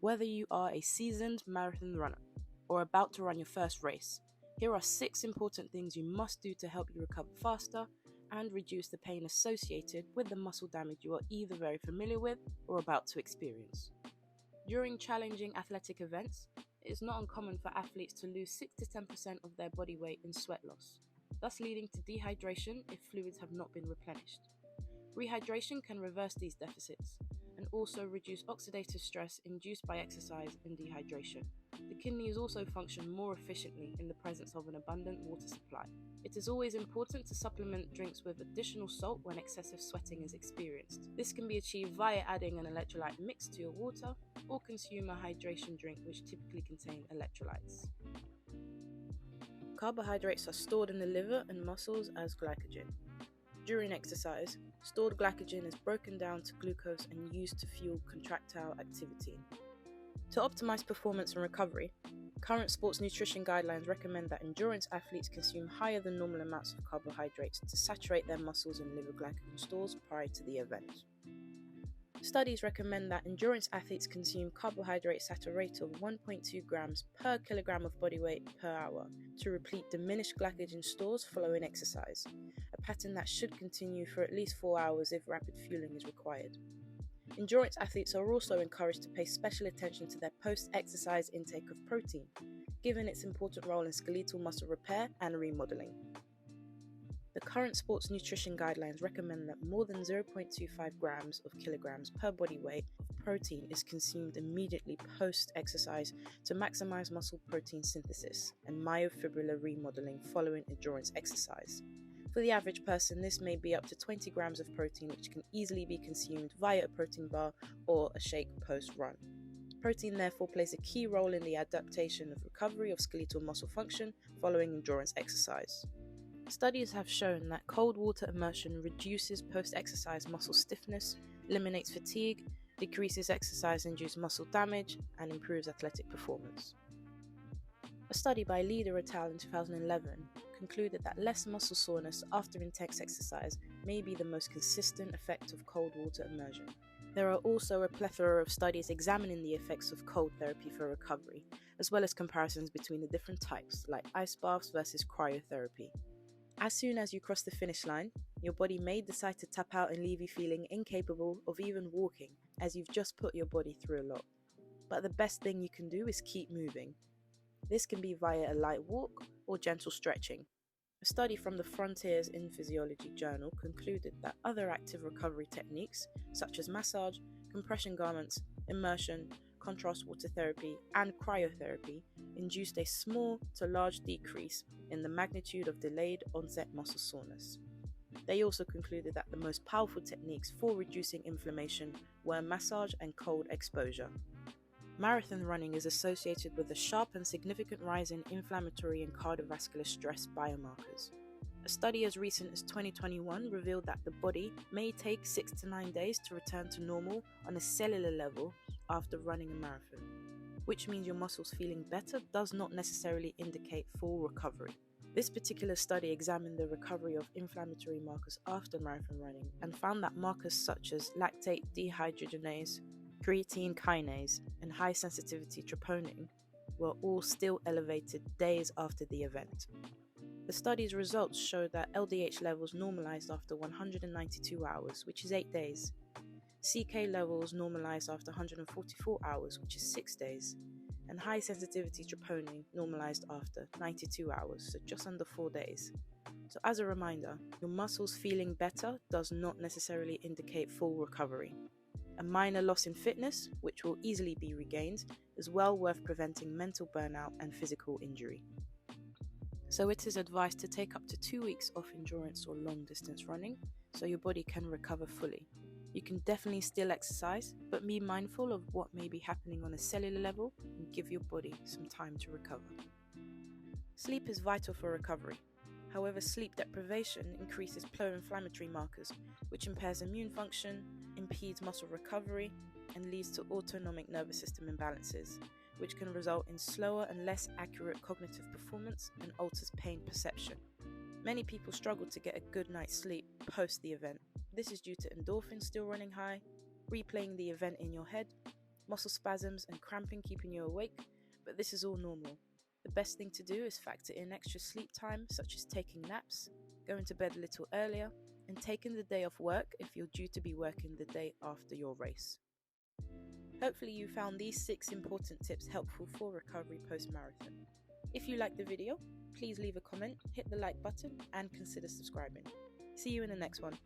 Whether you are a seasoned marathon runner or about to run your first race, here are 6 important things you must do to help you recover faster and reduce the pain associated with the muscle damage you are either very familiar with or about to experience. During challenging athletic events, it is not uncommon for athletes to lose 6 to 10% of their body weight in sweat loss, thus leading to dehydration if fluids have not been replenished. Rehydration can reverse these deficits and also reduce oxidative stress induced by exercise and dehydration. The kidneys also function more efficiently in the presence of an abundant water supply. It is always important to supplement drinks with additional salt when excessive sweating is experienced. This can be achieved via adding an electrolyte mix to your water or consume a hydration drink which typically contain electrolytes. Carbohydrates are stored in the liver and muscles as glycogen. During exercise, stored glycogen is broken down to glucose and used to fuel contractile activity. To optimize performance and recovery, current sports nutrition guidelines recommend that endurance athletes consume higher than normal amounts of carbohydrates to saturate their muscles and liver glycogen stores prior to the event. Studies recommend that endurance athletes consume carbohydrates at a rate of 1.2 grams per kilogram of body weight per hour to replete diminished glycogen stores following exercise, a pattern that should continue for at least 4 hours if rapid fueling is required. Endurance athletes are also encouraged to pay special attention to their post-exercise intake of protein, given its important role in skeletal muscle repair and remodeling. The current sports nutrition guidelines recommend that more than 0.25 grams of kilograms per body weight of protein is consumed immediately post-exercise to maximize muscle protein synthesis and myofibrillar remodeling following endurance exercise. For the average person, this may be up to 20 grams of protein, which can easily be consumed via a protein bar or a shake post-run. Protein therefore plays a key role in the adaptation of recovery of skeletal muscle function following endurance exercise. Studies have shown that cold water immersion reduces post-exercise muscle stiffness, eliminates fatigue, decreases exercise-induced muscle damage, and improves athletic performance. A study by Leader et al. In 2011 concluded that less muscle soreness after intense exercise may be the most consistent effect of cold water immersion. There are also a plethora of studies examining the effects of cold therapy for recovery, as well as comparisons between the different types, like ice baths versus cryotherapy. As soon as you cross the finish line, your body may decide to tap out and leave you feeling incapable of even walking, as you've just put your body through a lot. But the best thing you can do is keep moving. This can be via a light walk or gentle stretching. A study from the Frontiers in Physiology journal concluded that other active recovery techniques, such as massage, compression garments, immersion, contrast water therapy, and cryotherapy, induced a small to large decrease in the magnitude of delayed onset muscle soreness. They also concluded that the most powerful techniques for reducing inflammation were massage and cold exposure. Marathon running is associated with a sharp and significant rise in inflammatory and cardiovascular stress biomarkers. A study as recent as 2021 revealed that the body may take 6 to 9 days to return to normal on a cellular level after running a marathon, which means your muscles feeling better does not necessarily indicate full recovery. This particular study examined the recovery of inflammatory markers after marathon running and found that markers such as lactate dehydrogenase, creatine kinase, and high sensitivity troponin were all still elevated days after the event. The study's results showed that LDH levels normalized after 192 hours, which is 8 days. CK levels normalized after 144 hours, which is 6 days. And high sensitivity troponin normalized after 92 hours, so just under 4 days. So as a reminder, your muscles feeling better does not necessarily indicate full recovery. A minor loss in fitness, which will easily be regained, is well worth preventing mental burnout and physical injury. So it is advised to take up to 2 weeks off endurance or long distance running so your body can recover fully. You can definitely still exercise, but be mindful of what may be happening on a cellular level and give your body some time to recover. Sleep is vital for recovery. However, sleep deprivation increases pro-inflammatory markers, which impairs immune function, impedes muscle recovery, and leads to autonomic nervous system imbalances, which can result in slower and less accurate cognitive performance and alters pain perception. Many people struggle to get a good night's sleep post the event. This is due to endorphins still running high, replaying the event in your head, muscle spasms and cramping keeping you awake, but this is all normal. The best thing to do is factor in extra sleep time, such as taking naps, going to bed a little earlier, and taking the day off work if you're due to be working the day after your race. Hopefully you found these 6 important tips helpful for recovery post-marathon. If you liked the video, please leave a comment, hit the like button, and consider subscribing. See you in the next one.